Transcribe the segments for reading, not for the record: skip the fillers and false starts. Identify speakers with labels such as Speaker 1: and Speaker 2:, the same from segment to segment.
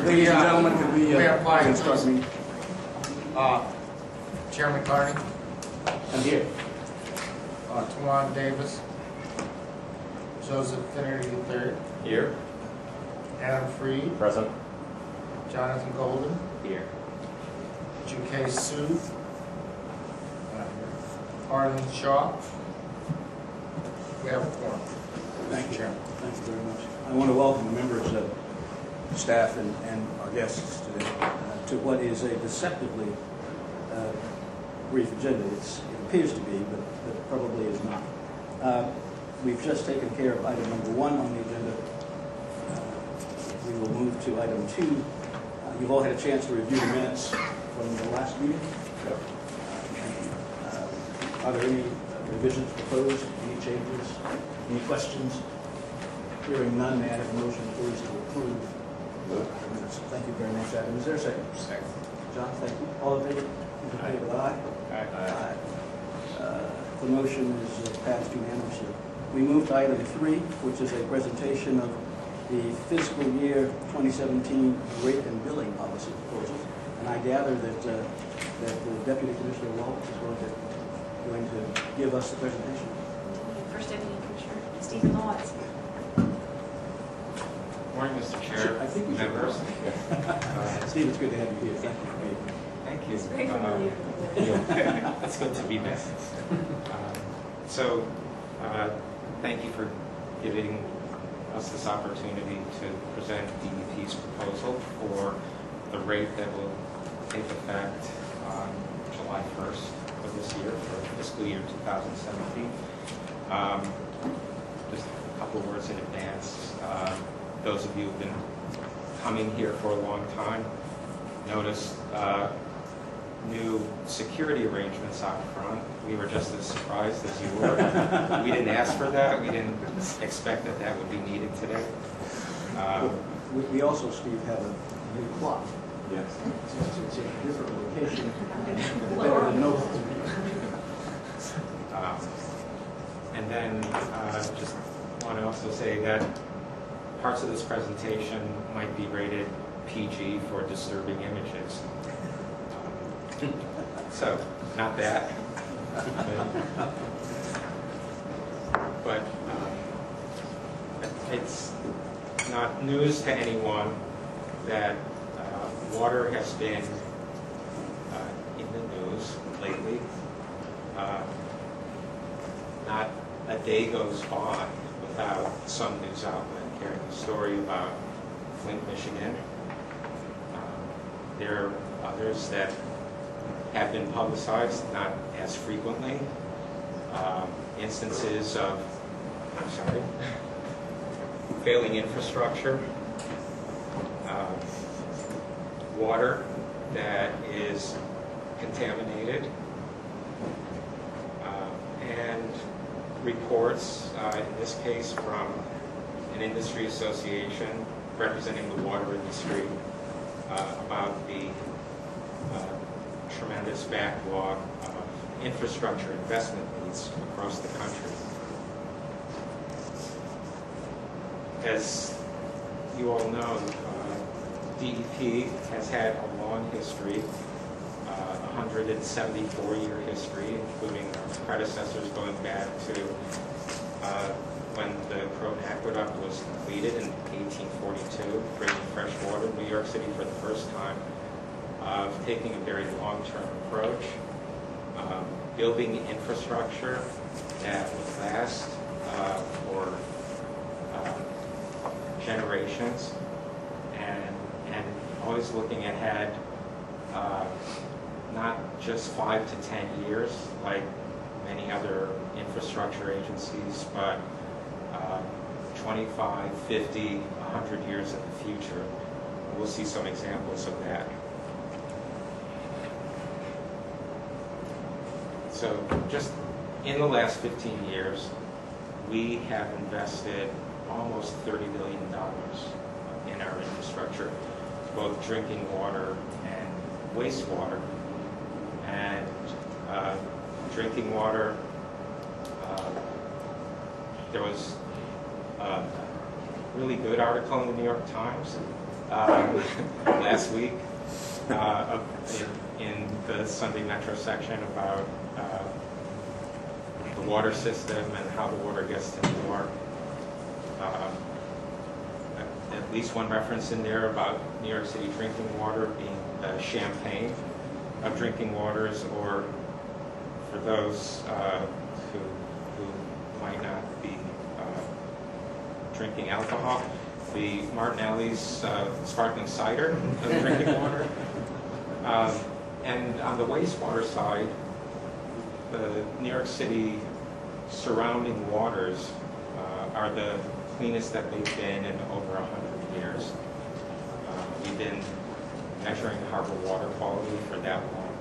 Speaker 1: Ladies and gentlemen, could we
Speaker 2: have five.
Speaker 1: start the meeting?
Speaker 2: Chairman Carney,
Speaker 1: I'm here.
Speaker 2: Tawana Davis, Joseph Finnerty III,
Speaker 3: Here.
Speaker 2: Adam Freed,
Speaker 3: Present.
Speaker 2: Jonathan Golden,
Speaker 3: Here.
Speaker 2: G.K. Sue, Arlen Shaw. We have a quorum.
Speaker 1: Thank you.
Speaker 2: Chairman.
Speaker 1: Thank you very much. I want to welcome the members of staff and our guests today to what is a deceptively brief agenda. It appears to be, but probably is not. We've just taken care of item number 1 on the agenda. We will move to item 2. You've all had a chance to review the minutes from the last meeting. Are there any revisions proposed, any changes, any questions? Hearing none, may I have a motion, please, to approve the minutes? Thank you very much, Adam. Is there a second?
Speaker 2: Second.
Speaker 1: John, thank you. All in favor? In favor, aye?
Speaker 2: Aye.
Speaker 1: The motion is passed unanimously. We move to item 3, which is a presentation of the fiscal year 2017 rate and billing policy proposal. And I gather that the Deputy Commissioner Waltz is going to give us the presentation.
Speaker 4: First Deputy Commissioner Stephen Lawrence.
Speaker 3: Morning, Mr. Chair.
Speaker 1: I think we should.
Speaker 3: Members.
Speaker 1: Steve, it's good to have you here. Thank you.
Speaker 3: Thank you.
Speaker 4: It's very familiar.
Speaker 3: It's good to be back. Thank you for giving us this opportunity to present DEP's proposal for the rate that will take effect on July 1st of this year for fiscal year 2017. Just a couple of words in advance. Those of you who have been coming here for a long time noticed new security arrangements out front. We were just as surprised as you were. We didn't ask for that. We didn't expect that that would be needed today.
Speaker 1: We also, Steve, have a new clock.
Speaker 3: Yes.
Speaker 1: It's a different location. Better than no.
Speaker 3: And then just want to also say that parts of this presentation might be rated PG for disturbing images. So, not that. But it's not news to anyone that water has been in the news lately. Not a day goes by without some news outlet carrying a story about Flint, Michigan. There are others that have been publicized, not as frequently. Instances of, failing infrastructure, water that is contaminated, and reports, in this case from an industry association representing the water industry, about the tremendous backlog of infrastructure investment needs across the country. As you all know, DEP has had a long history, 174-year history, including our predecessors going back to when the Croton Aqueduct was completed in 1842, bringing fresh water to New York City for the first time, of taking a very long-term approach, building infrastructure that would last for generations, and always looking ahead, not just 5 to 10 years like many other infrastructure agencies, but 25, 50, 100 years in the future. We'll see some examples of that. So just in the last 15 years, we have invested almost $30 billion in our infrastructure, both drinking water and wastewater. And drinking water, there was a really good article in the New York Times last week in the Sunday Metro section about the water system and how the water gets to New York. At least one reference in there about New York City drinking water being the champagne of drinking waters, or for those who might not be drinking alcohol, the Martinelli's sparkling cider of drinking water. And on the wastewater side, the New York City surrounding waters are the cleanest that they've been in over 100 years. We've been measuring harbor water quality for that long.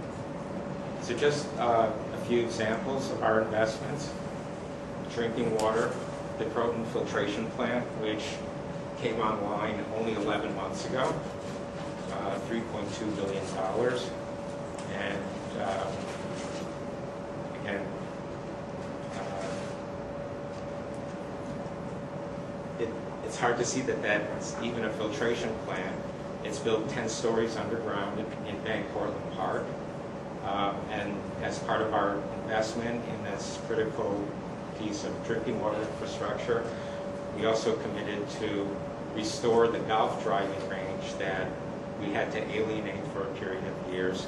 Speaker 3: So just a few examples of our investments. Drinking water, the Croton filtration plant, which came online only 11 months ago, $3.2 billion. And again, it's hard to see that that's even a filtration plant. It's built 10 stories underground in Bank Portland Park. And as part of our investment in this critical piece of drinking water infrastructure, we also committed to restore the golf driving range that we had to alienate for a period of years.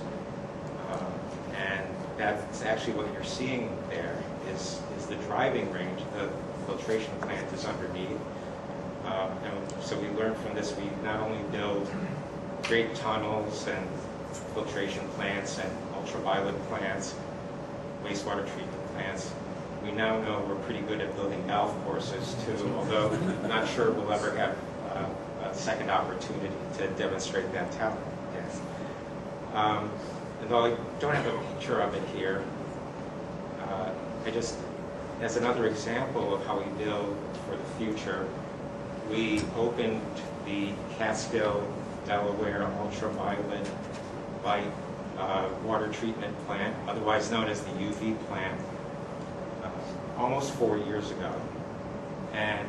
Speaker 3: And that's actually what you're seeing there is the driving range. The filtration plant is underneath. And so we learned from this, we not only build great tunnels and filtration plants and ultraviolet plants, wastewater treatment plants, we now know we're pretty good at building golf courses too, although I'm not sure we'll ever have a second opportunity to demonstrate that talent again. And though I don't have a picture of it here, I just, as another example of how we build for the future, we opened the Catskill, Delaware ultraviolet light water treatment plant, otherwise known as the UV plant, almost 4 years ago. And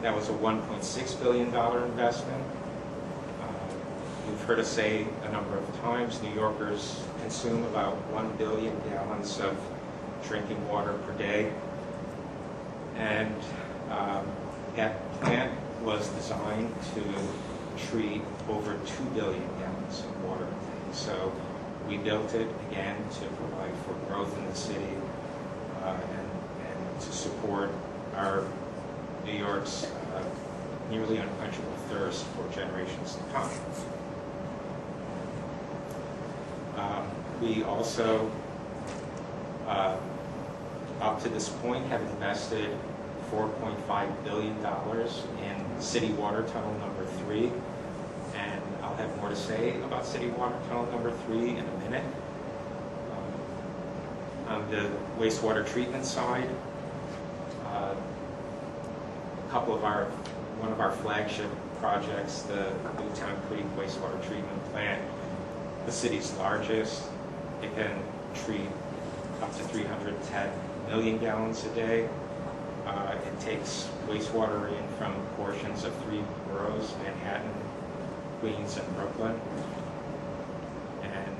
Speaker 3: that was a $1.6 billion investment. You've heard us say a number of times, New Yorkers consume about 1 billion gallons of drinking water per day. And that plant was designed to treat over 2 billion gallons of water. So we built it, again, to provide for growth in the city and to support our New York's nearly unquenchable thirst for generations to come. We also, up to this point, have invested $4.5 billion in City Water Tunnel number 3, and I'll have more to say about City Water Tunnel number 3 in a minute. On the wastewater treatment side, one of our flagship projects, the Newtown Creek Wastewater Treatment Plant, the city's largest. It can treat up to 310 million gallons a day. It takes wastewater in from portions of 3 boroughs, Manhattan, Queens, and Brooklyn. And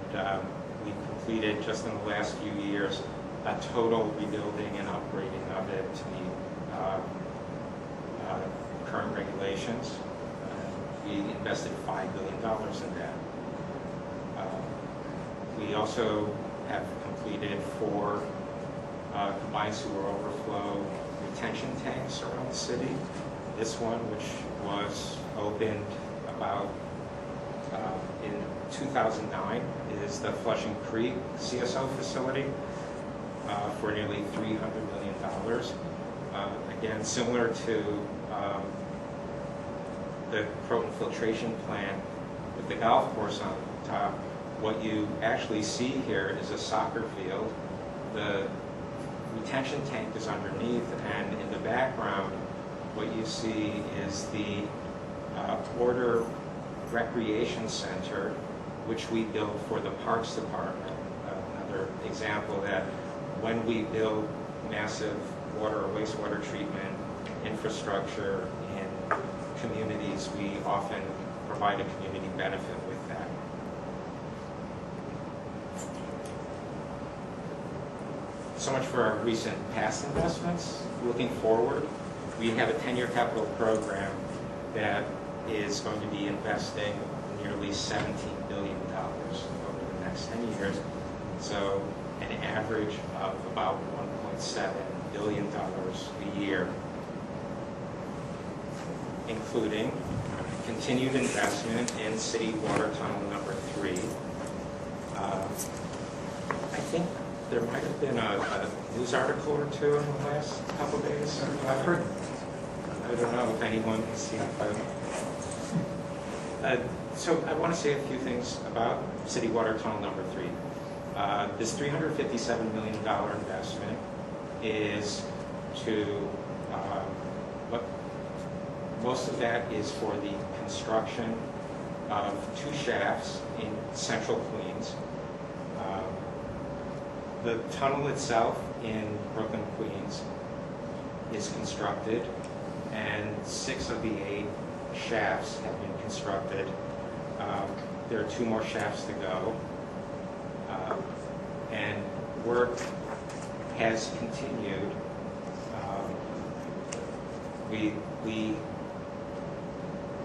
Speaker 3: we completed, just in the last few years, a total rebuilding and upgrading of it to meet current regulations. We invested $5 billion in that. We also have completed 4 combined sewer overflow retention tanks around the city. This one, which was opened about in 2009, is the Flushing Creek CSO facility for nearly $300 million. Again, similar to the Croton filtration plant with the golf course on top, what you actually see here is a soccer field. The retention tank is underneath, and in the background, what you see is the Porter Recreation Center, which we built for the Parks Department. Another example that when we build massive water or wastewater treatment infrastructure in communities, we often provide a community benefit with that. So much for our recent past investments. Looking forward, we have a 10-year capital program that is going to be investing nearly $17 billion over the next 10 years. So an average of about $1.7 billion a year, including continued investment in City Water Tunnel number 3. I think there might have been a news article or two in the last couple of days.
Speaker 2: I've heard.
Speaker 3: I don't know if anyone has seen it. So I want to say a few things about City Water Tunnel number 3. This $357 million investment is to, most of that is for the construction of 2 shafts in central Queens. The tunnel itself in Brooklyn, Queens is constructed, and 6 of the 8 shafts have been constructed. There are 2 more shafts to go, and work has continued.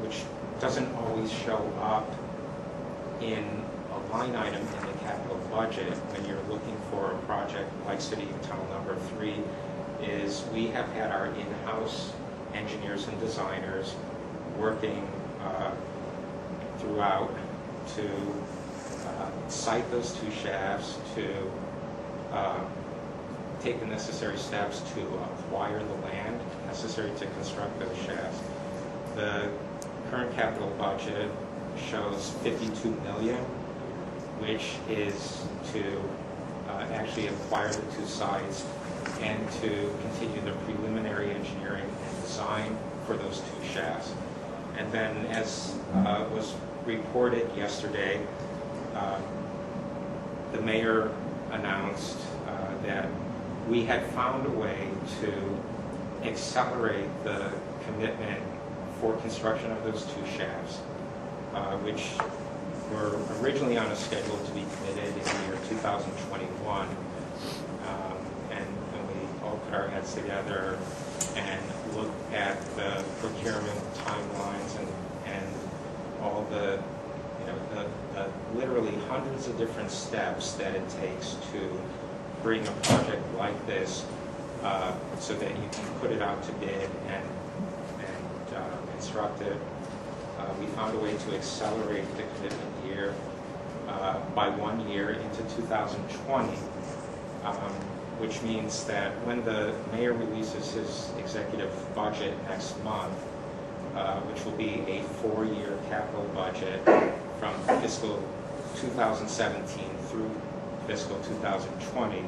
Speaker 3: Which doesn't always show up in a line item in the capital budget when you're looking for a project like City Tunnel number 3, is we have had our in-house engineers and designers working throughout to site those 2 shafts, to take the necessary steps to acquire the land necessary to construct those shafts. The current capital budget shows $52 million, which is to actually acquire the 2 sites and to continue the preliminary engineering and design for those 2 shafts. And then, as was reported yesterday, the mayor announced that we had found a way to accelerate the commitment for construction of those 2 shafts, which were originally on a schedule to be committed in the year 2021. And we all put our heads together and looked at the procurement timelines and all the, the literally hundreds of different steps that it takes to bring a project like this so that you can put it out to bid and construct it. We found a way to accelerate the commitment year by 1 year into 2020, which means that when the mayor releases his executive budget next month, which will be a 4-year capital budget from fiscal 2017 through fiscal 2020,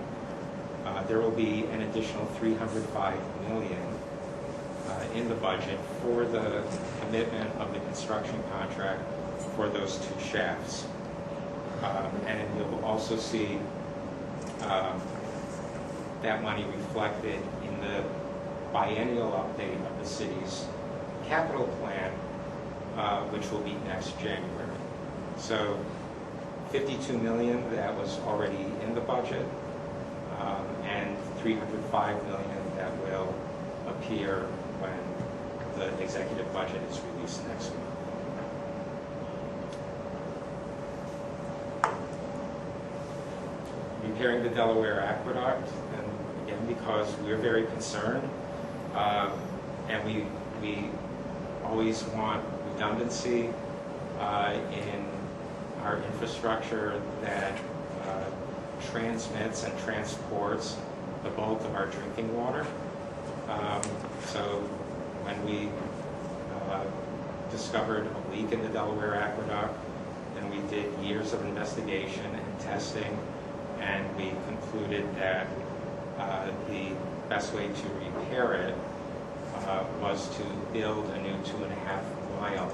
Speaker 3: there will be an additional $305 million in the budget for the commitment of the construction contract for those 2 shafts. And you'll also see that money reflected in the biennial update of the city's capital plan, which will be next January. So $52 million that was already in the budget, and $305 million that will appear when the executive budget is released next month. Repairing the Delaware Aqueduct, and again, because we're very concerned, and we always want redundancy in our infrastructure that transmits and transports the bulk of our drinking water. So when we discovered a leak in the Delaware Aqueduct, and we did years of investigation and testing, and we concluded that the best way to repair it was to build a new 2.5-mile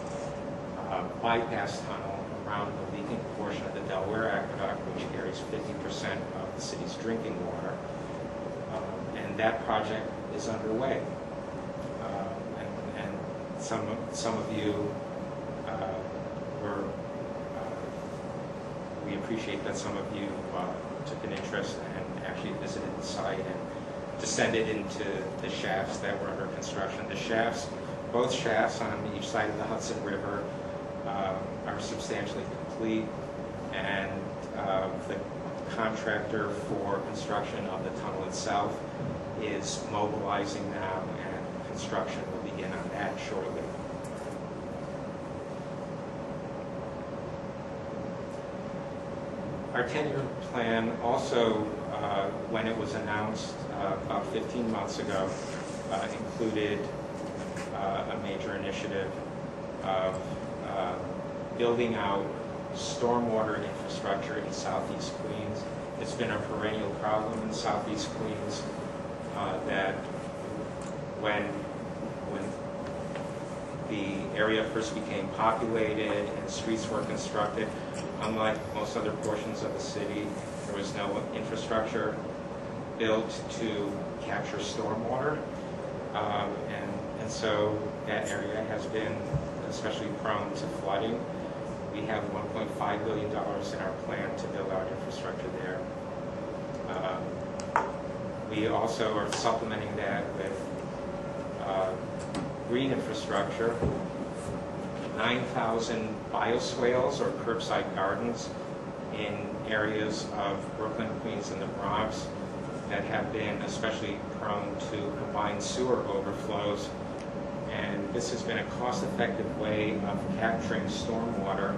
Speaker 3: bypass tunnel around the leaking portion of the Delaware Aqueduct, which carries 50% of the city's drinking water. And that project is underway. And some of you we appreciate that some of you took an interest and actually visited the site and descended into the shafts that were under construction. The shafts, both shafts on each side of the Hudson River are substantially complete, and the contractor for construction of the tunnel itself is mobilizing now, and construction will begin on that shortly. Our 10-year plan also, when it was announced about 15 months ago, included a major initiative of building out stormwater infrastructure in Southeast Queens. It's been a perennial problem in Southeast Queens that when the area first became populated and streets were constructed, unlike most other portions of the city, there was no infrastructure built to capture stormwater. And so that area has been especially prone to flooding. We have $1.5 billion in our plan to build out infrastructure there. We also are supplementing that with green infrastructure, 9,000 bioswales or curbside gardens in areas of Brooklyn, Queens, and the Bronx that have been especially prone to combined sewer overflows. And this has been a cost-effective way of capturing stormwater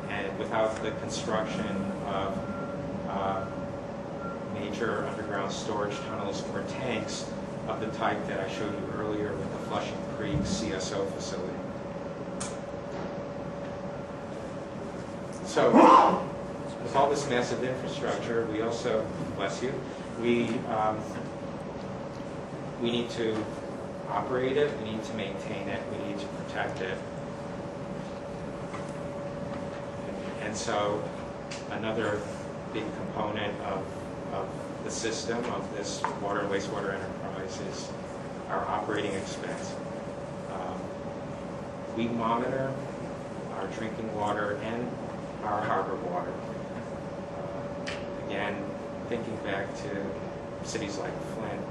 Speaker 3: and without the construction of major underground storage tunnels or tanks of the type that I showed you earlier with the Flushing Creek CSO facility. So, with all this massive infrastructure, we also, bless you, we need to operate it, we need to maintain it, we need to protect it. And so, another big component of the system of this water and wastewater enterprise is our operating expense. We monitor our drinking water and our harbor water. Again, thinking back to cities like Flint,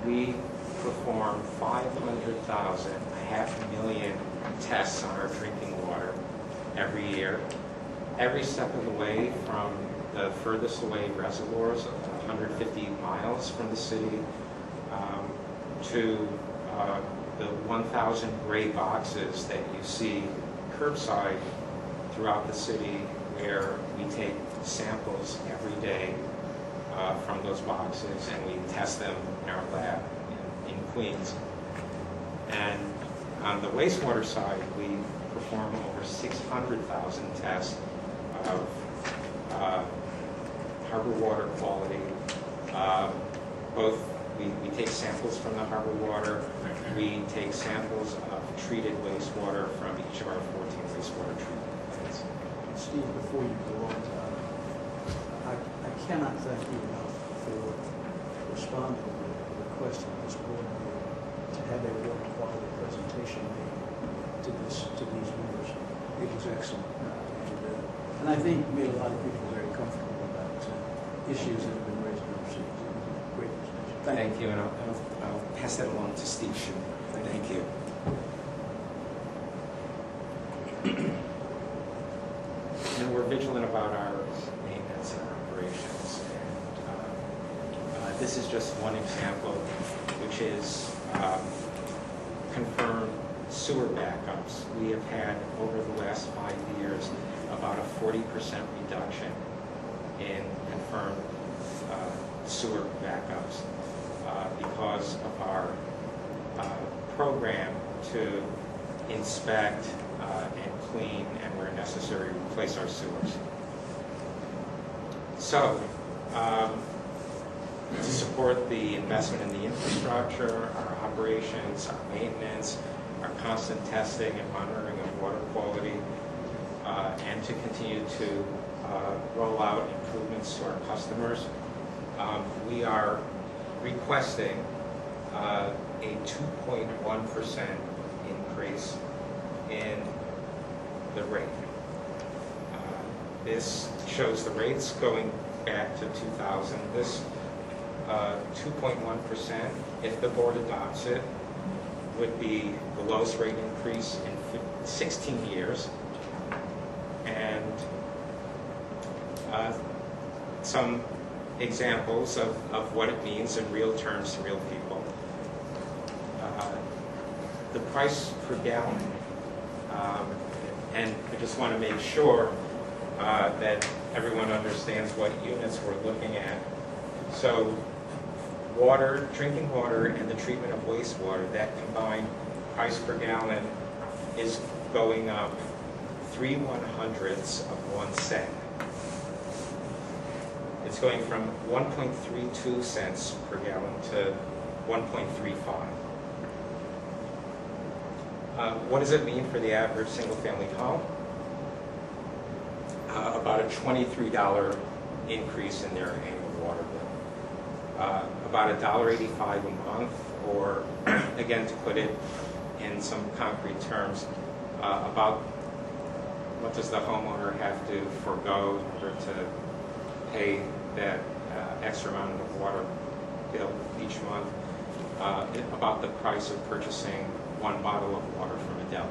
Speaker 3: we perform 500,000, 500,000 tests on our drinking water every year. Every step of the way, from the furthest away reservoirs, 150 miles from the city, to the 1,000 gray boxes that you see curbside throughout the city, where we take samples every day from those boxes and we test them in our lab in Queens. And on the wastewater side, we perform over 600,000 tests of harbor water quality. We take samples from the harbor water. We take samples of treated wastewater from each of our 14 wastewater treatment plants.
Speaker 1: Steve, before you go on, I cannot thank you enough for responding to the request of this board to have a water quality presentation made to these members. It was excellent. And I think made a lot of people very comfortable about issues that have been raised overseas. It was a great presentation.
Speaker 5: Thank you, and I'll pass that along to Steve Shue. Thank you.
Speaker 3: And we're vigilant about our maintenance and operations. And this is just one example, which is confirmed sewer backups. We have had, over the last 5 years, about a 40% reduction in confirmed sewer backups because of our program to inspect and clean, and where necessary, replace our sewers. So, to support the investment in the infrastructure, our operations, our maintenance, our constant testing and monitoring of water quality, and to continue to roll out improvements to our customers, we are requesting a 2.1% increase in the rate. This shows the rates going back to 2000. This 2.1%, if the board adopts it, would be the lowest rate increase in 16 years. And some examples of what it means in real terms to real people. The price per gallon, and I just want to make sure that everyone understands what units we're looking at. So water, drinking water, and the treatment of wastewater, that combined price per gallon is going up 3/100ths of 1 cent. It's going from 1.32 cents per gallon to 1.35. What does it mean for the average single-family home? About a $23 increase in their annual water bill. About $1.85 a month, or again, to put it in some concrete terms, about what does the homeowner have to forego in order to pay that extra amount of water bill each month, about the price of purchasing 1 bottle of water from a deli.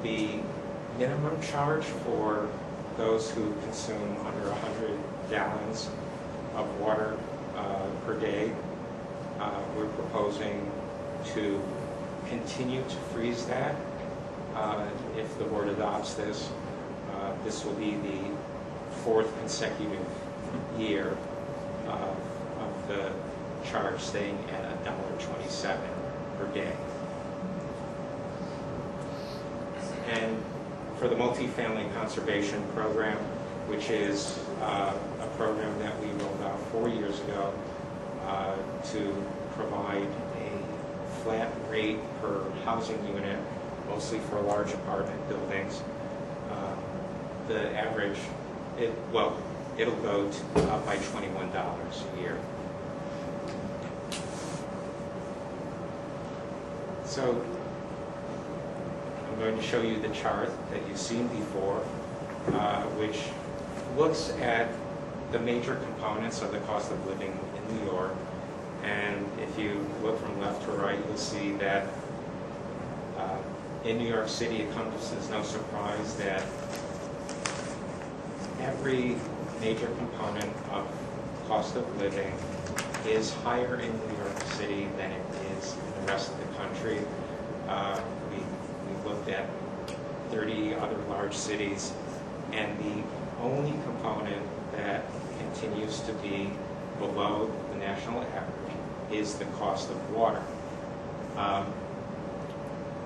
Speaker 3: The minimum charge for those who consume under 100 gallons of water per day, we're proposing to continue to freeze that. If the board adopts this, this will be the 4th consecutive year of the charge staying at $1.27 per day. And for the multifamily conservation program, which is a program that we rolled out 4 years ago to provide a flat rate per housing unit, mostly for large apartment buildings. The average, it'll go up by $21 a year. So I'm going to show you the chart that you've seen before, which looks at the major components of the cost of living in New York. And if you look from left to right, you'll see that in New York City, it comes as no surprise that every major component of cost of living is higher in New York City than it is in the rest of the country. We looked at 30 other large cities, and the only component that continues to be below the national average is the cost of water.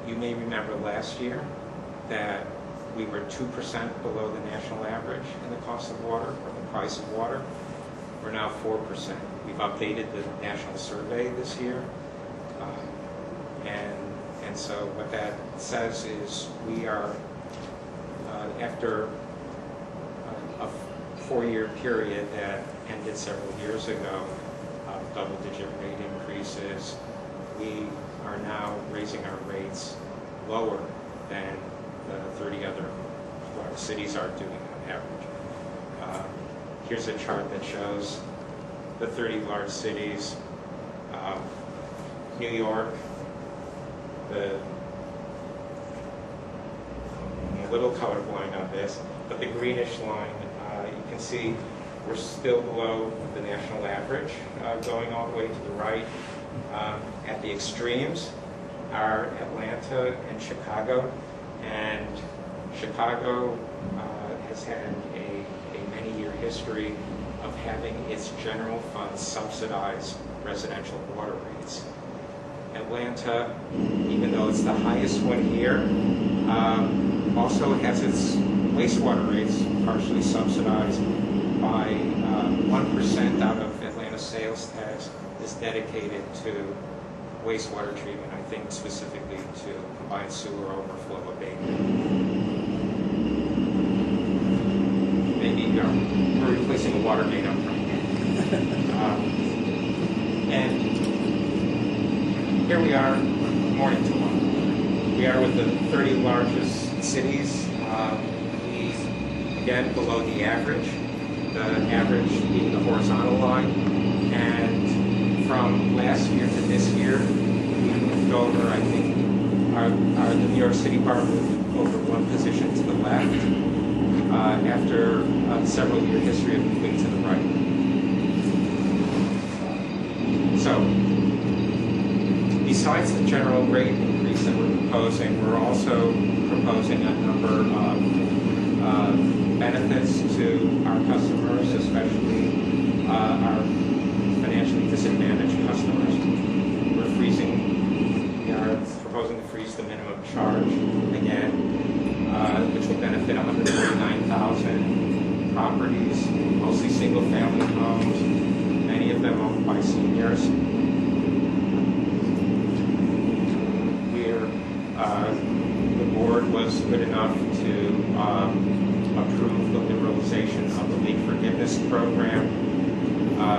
Speaker 3: You may remember last year that we were 2% below the national average in the cost of water, or the price of water. We're now 4%. We've updated the national survey this year. And so what that says is we are, after a 4-year period that ended several years ago of double-digit rate increases, we are now raising our rates lower than the 30 other large cities are doing on average. Here's a chart that shows the 30 large cities. New York, I'm a little colorblind on this, but the greenish line, you can see we're still below the national average, going all the way to the right. At the extremes are Atlanta and Chicago, and Chicago has had a many-year history of having its general fund subsidize residential water rates. Atlanta, even though it's the highest one here, also has its wastewater rates partially subsidized by 1% out of Atlanta's sales tax is dedicated to wastewater treatment, I think specifically to combined sewer overflow abatement. Maybe we're replacing a water main up front. And here we are, morning to one. We we are with the 30 largest cities. We, again, below the average being the horizontal line. And from last year to this year, we moved over, I think, the New York City bar moved over one position to the left after several year history of moving to the right. So, besides the general rate increase that we're proposing, we're also proposing a number of benefits to our customers, especially our financially disadvantaged customers. We are proposing to freeze the minimum charge again, which will benefit 149,000 properties, mostly single-family homes, many of them owned by seniors. The board was good enough to approve the liberalization of the leak forgiveness program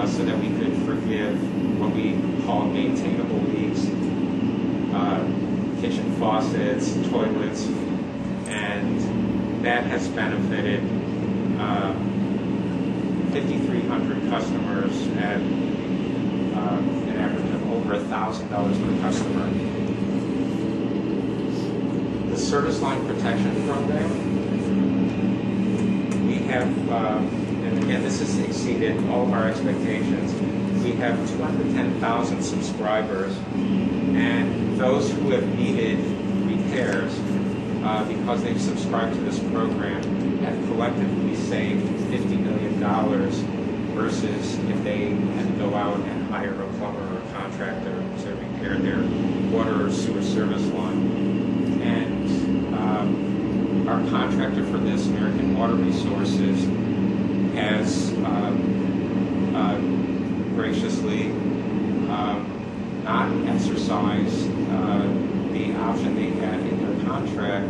Speaker 3: so that we could forgive what we call maintainable leaks, kitchen faucets, toilets, and that has benefited 5,300 customers at an average of over $1,000 per customer. The Service Line Protection Program, we have, and again, this has exceeded all of our expectations. We have 210,000 subscribers, and those who have needed repairs because they've subscribed to this program have collectively saved $50 million versus if they had to go out and hire a plumber or a contractor to repair their water or sewer service line. And our contractor for this, American Water Resources, has graciously not exercised the option they had in their contract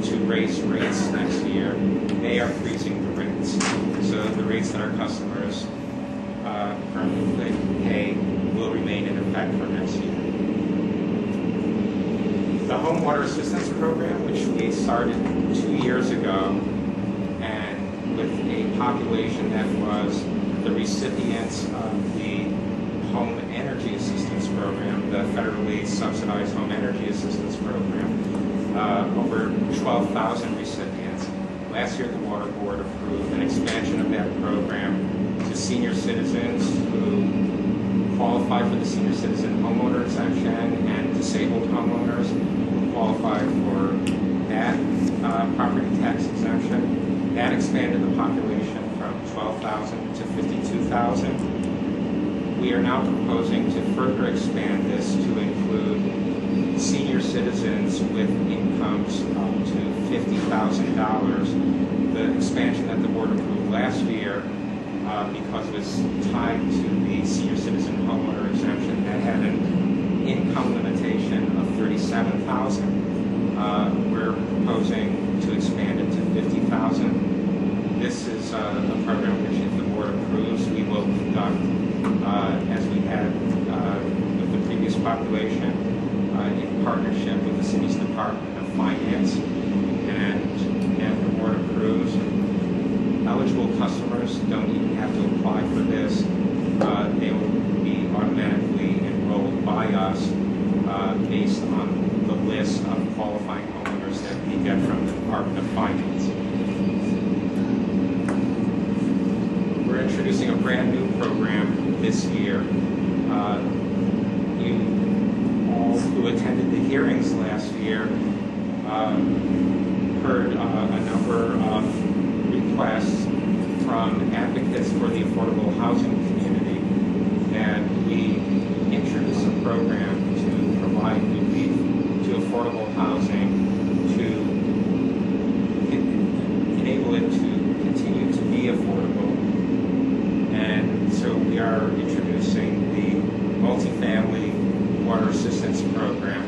Speaker 3: to raise rates next year. They are freezing the rates. So the rates that our customers currently pay will remain in effect for next year. The Home Water Assistance Program, which we started 2 years ago, and with a population that was the recipients of the Home Energy Assistance Program, the federally subsidized Home Energy Assistance Program, over 12,000 recipients. Last year, the Water Board approved an expansion of that program to senior citizens who qualify for the senior citizen homeowner exemption and disabled homeowners who qualify for that property tax exemption. That expanded the population from 12,000 to 52,000. We are now proposing to further expand this to include senior citizens with incomes up to $50,000. The expansion that the board approved last year, because it was tied to the senior citizen homeowner exemption, that had an income limitation of $37,000. We're proposing to expand it to $50,000. This is a program which, if the board approves, we will conduct as we had with the previous population, in partnership with the city's Department of Finance. And if the board approves, eligible customers don't even have to apply for this. They will be automatically enrolled by us based on the list of qualifying homeowners that we get from the Department of Finance. We're introducing a brand new program this year. You all who attended the hearings last year heard a number of requests from advocates for the affordable housing community that we introduce a program to provide relief to affordable housing to enable it to continue to be affordable. And so we are introducing the multifamily water assistance program.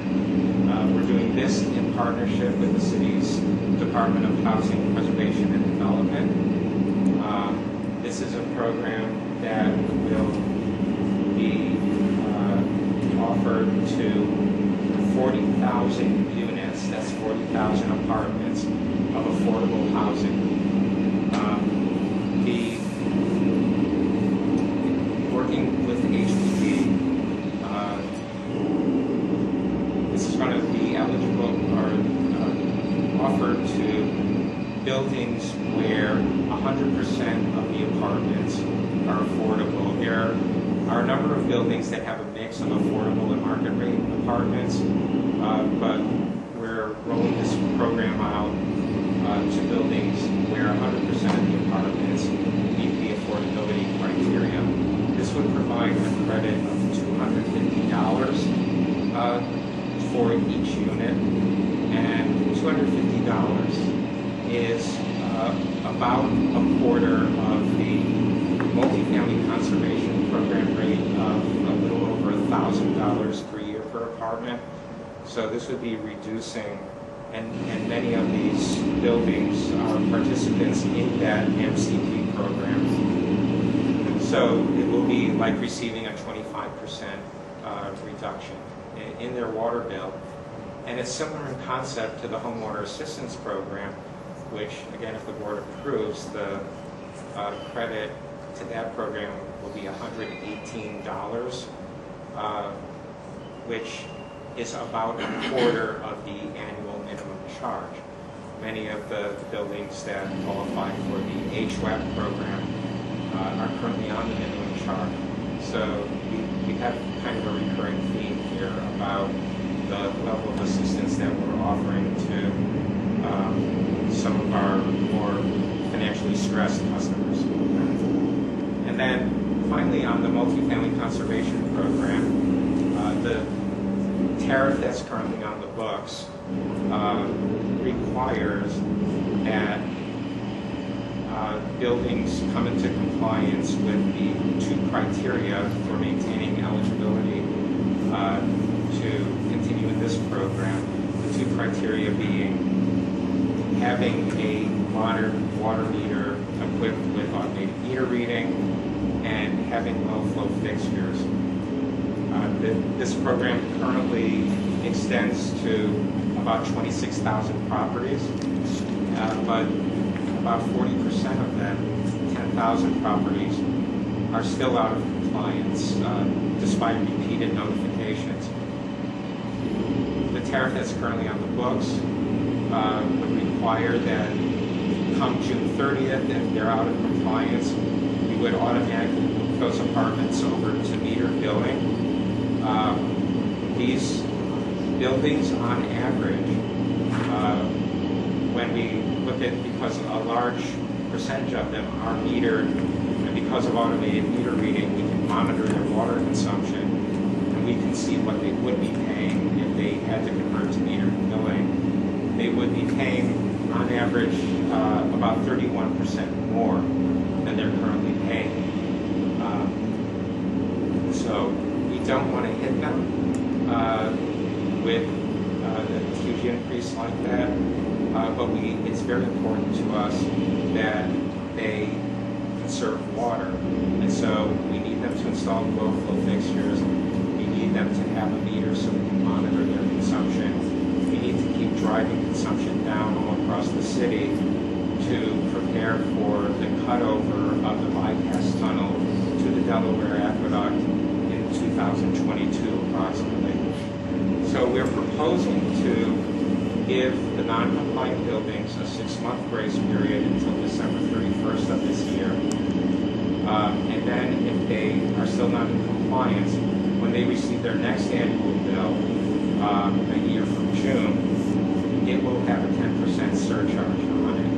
Speaker 3: We're doing this in partnership with the city's Department of Housing Preservation and Development. This is a program that will be offered to 40,000 units, that's 40,000 apartments of affordable housing. Working with HPD, this is going to be eligible or offered to buildings where 100% of the apartments are affordable. There are a number of buildings that have a mix of affordable and market rate apartments, but we're rolling this program out to buildings where 100% of the apartments meet the affordability criteria. This would provide a credit of $250 for each unit, and $250 is about a quarter of the multifamily conservation program rate of a little over $1,000 per year per apartment. So this would be reducing, and many of these buildings are participants in that MCP program. So it will be like receiving a 25% reduction in their water bill. And it's similar in concept to the Homeowner Assistance Program, which, again, if the board approves, the credit to that program will be $118, which is about a quarter of the annual minimum charge. Many of the buildings that qualify for the HWAP program are currently on the minimum charge. So we have kind of a recurring theme here about the level of assistance that we're offering to some of our more financially stressed customers. And then finally, on the multifamily conservation program, the tariff that's currently on the books requires that buildings come into compliance with the two criteria for maintaining eligibility to continue in this program. The two criteria being having a modern water meter equipped with automated meter reading and having low-flow fixtures. This program currently extends to about 26,000 properties, but about 40% of them, 10,000 properties, are still out of compliance despite repeated notifications. The tariff that's currently on the books would require that come June 30th, if they're out of compliance, we would automatically move those apartments over to meter billing. These buildings, on average, when we look at, because a large percentage of them are metered, and because of automated meter reading, we can monitor their water consumption, and we can see what they would be paying if they had to convert to meter billing. They would be paying, on average, about 31% more than they're currently paying. So we don't want to hit them with a huge increase like that, but it's very important to us that they conserve water, and so we need them to install low-flow fixtures. We need them to have a meter so we can monitor their consumption. We need to keep driving consumption down all across the city to prepare for the cutover of the bypass tunnel to the Delaware Aqueduct in 2022 approximately. So we're proposing to give the non-compliant buildings a 6-month grace period until December 31st of this year. And then if they are still not in compliance, when they receive their next annual bill, a year from June, it will have a 10% surcharge on it.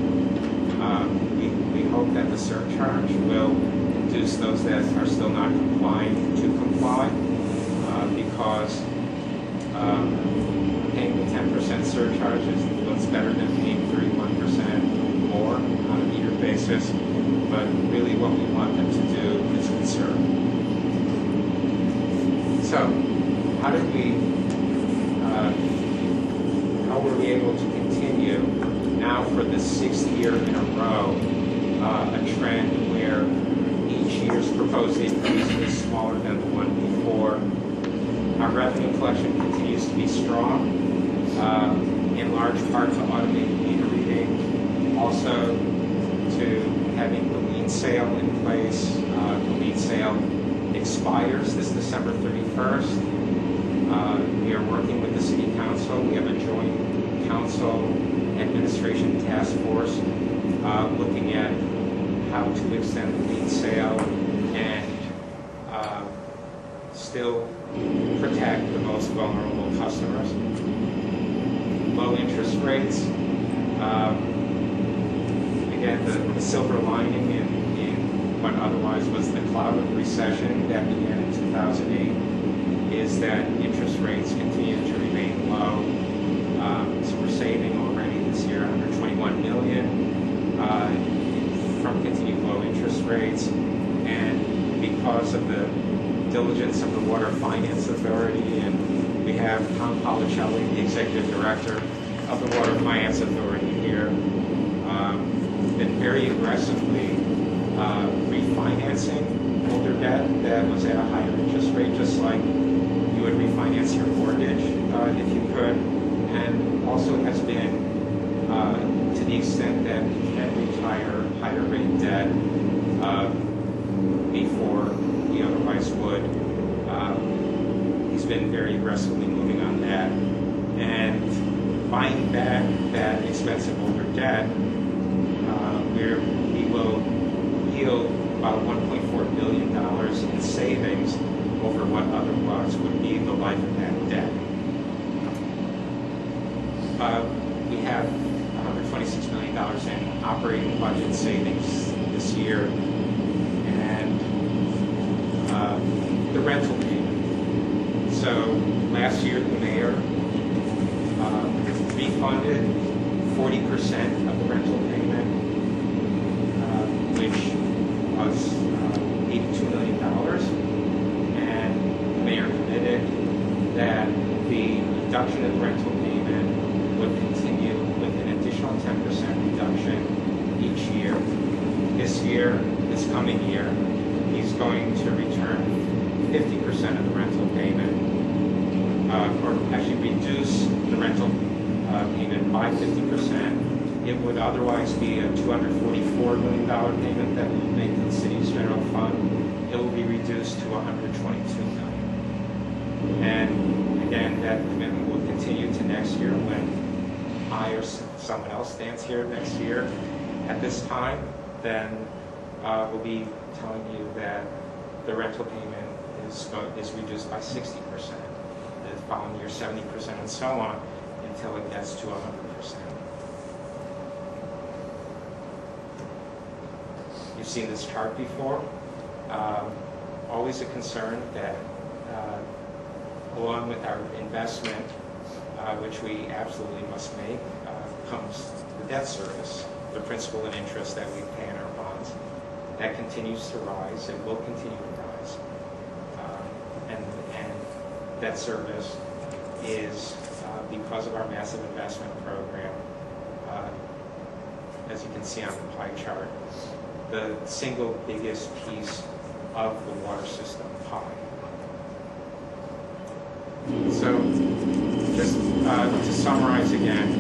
Speaker 3: We hope that the surcharge will induce those that are still not compliant to comply, because paying the 10% surcharge is what's better than paying 31% more on a meter basis. But really what we want them to do is conserve. So, how were we able to continue now for the 6th year in a row a trend where each year's proposed increase is smaller than the one before? Our revenue collection continues continues to be strong, in large part to automated meter reading, also to having the lien sale in place. The lien sale expires this December 31st. We are working with the City Council. We have a joint council administration task force looking at how to extend the lien sale and still protect the most vulnerable customers. Low interest rates. Again, the silver lining in what otherwise was the cloud of recession that began in 2008 is that interest rates continue to remain low. So we're saving already this year $121 million from continued low interest rates, and because of the diligence of the Water Finance Authority, and we have Tom Policelli, the Executive Director of the Water Finance Authority here, been very aggressively refinancing older debt that was at a higher interest rate, just like you would refinance your mortgage if you could, and also has been to the extent that we can retire higher rate debt before we otherwise would. He's been very aggressively moving on that, and buying back that expensive older debt, we will yield about $1.4 billion in savings over what otherwise would be the life of that debt. We have $126 million in operating budget savings this year, and the rental payment. So last year the mayor refunded 40% of the rental payment, which was $82 million, and the mayor committed that the reduction of the rental payment would continue with an additional 10% reduction each year. This coming year, he's going to return 50% of the rental payment, or actually reduce the rental payment by 50%. It would otherwise be a $244 million payment that we would make to the city's general fund. It will be reduced to $122 million. And again, that commitment will continue to next year when I or someone else stands here next year at this time. Then we'll be telling you that the rental payment is reduced by 60%. The following year, 70%, and so on, until it gets to 100%. You've seen this chart before. Always a concern that along with our investment, which we absolutely must make, comes the debt service, the principal and interest that we pay on our bonds. That continues to rise and will continue to rise. And debt service is, because of our massive investment program, as you can see on the pie chart, the single biggest piece of the water system pie. So just to summarize again,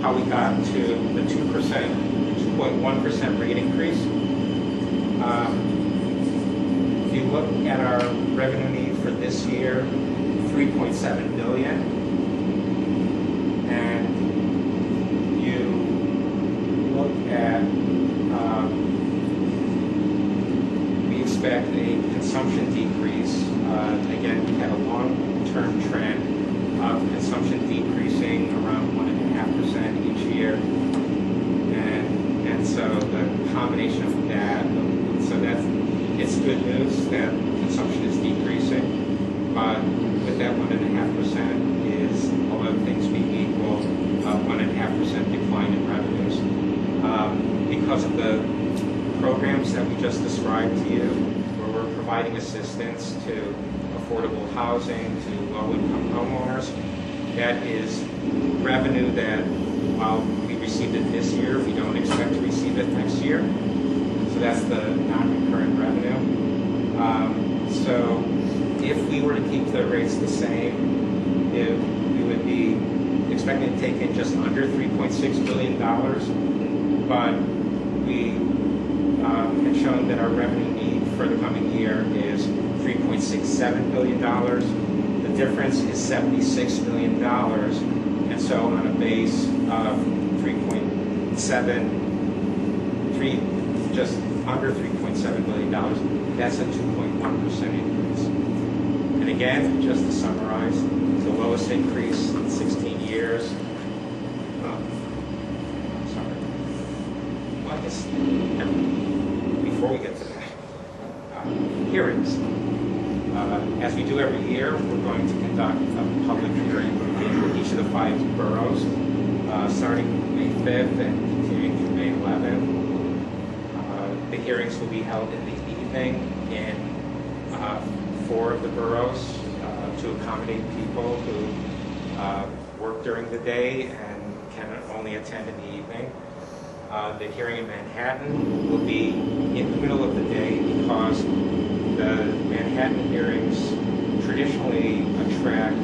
Speaker 3: how we got to the 2.1% rate increase. If you look at our revenue need for this year, $3.7 billion, and you look at, we expect a consumption decrease. Again, we have a long-term trend of consumption decreasing around 1.5% each year, and so the combination of that, so that's, it's good news that consumption is decreasing, but with that 1.5% is, all other things being equal, 1.5% decline in revenues. Because of the programs that we just described to you, where we're providing assistance to affordable housing, to low-income homeowners, that is revenue that, while we received it this year, we don't expect to receive it next year. So that's the non-recurrent revenue. So if we were to keep the rates the same, we would be expecting to take in just under $3.6 billion, but we had shown that our revenue need for the coming year is $3.67 billion. The difference is $76 million, and so on a base of just under $3.7 billion, that's a 2.1% increase. And again, just to summarize, the lowest increase in 16 years. Sorry. Well, I guess before we get to that, hearings. As we do every year, we're going to conduct a public hearing in each of the 5 boroughs, starting May 5th and continuing through May 11th. The hearings will be held in the evening in 4 of the boroughs to accommodate people who work during the day and can only attend in the evening. The hearing in Manhattan will be in the middle of the day because the Manhattan hearings traditionally attract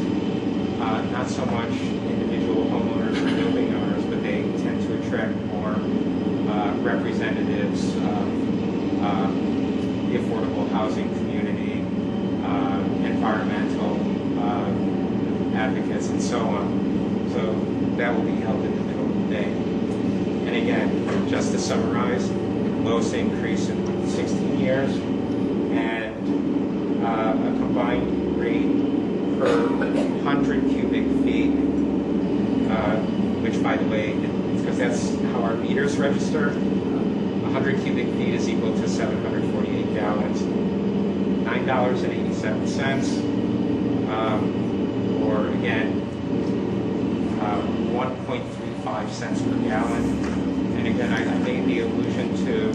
Speaker 3: not so much individual homeowners or building owners, but they tend to attract more representatives of the affordable housing community, environmental advocates, and so on. So that will be held in the middle of the day. And again, just to summarize, lowest increase in 16 years, and a combined rate per 100 cubic feet, which, by the way, because that's how our meters register, 100 cubic feet is equal to 748 gallons, $9.87, or again, 1.35 cents per gallon. And again, I made the allusion to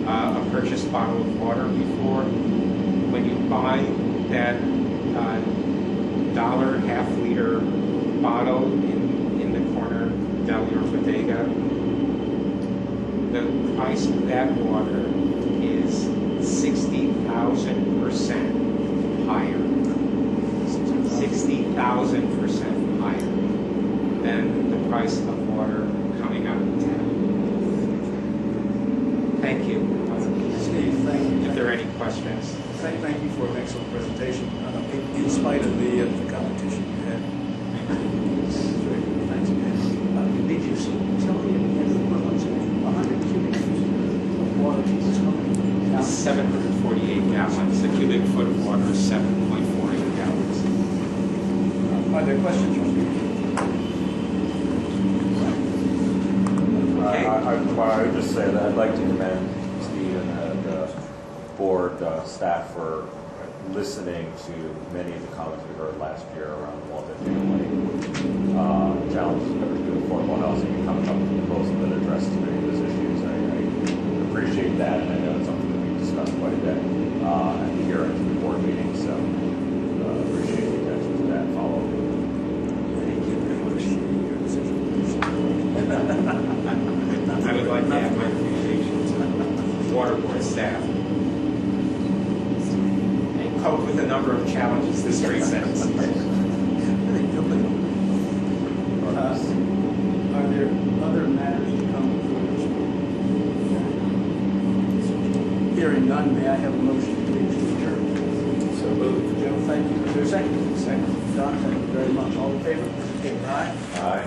Speaker 3: a purchased bottle of water before. When you buy that $1 half-liter bottle in the corner deli or bodega, the price of that water is 60,000% higher. 60,000% higher than the price of water coming out of the tap. Thank you.
Speaker 1: Steve, thank you.
Speaker 3: If there are any questions.
Speaker 6: Thank you for an excellent presentation, in spite of the competition you had.
Speaker 1: Thanks. Did you tell me again the equivalence of 100 cubic feet of water is coming out?
Speaker 3: 748 gallons. The cubic foot of water is 7.48 gallons.
Speaker 6: Are there questions from you?
Speaker 3: Okay.
Speaker 7: I would just say that I'd like to commend Steve and the board staff for listening to many of the comments we heard last year around the multifamily challenges that we do affordable housing and coming up with a proposal that addresses many of those issues. I appreciate that, and I know it's something that we discussed quite a bit at the hearings and the board meetings, so appreciate the attention to that follow-up.
Speaker 1: Thank you very much for your decision.
Speaker 3: I would like to add my appreciation to water board staff. They cope with a number of challenges this presents.
Speaker 1: Are there other matters to come before this board? Hearing none, may I have a motion please to adjourn? So moved. Joe, thank you. Is there a second? Second. Don, thank you very much. All in favor? Aye.
Speaker 7: Aye.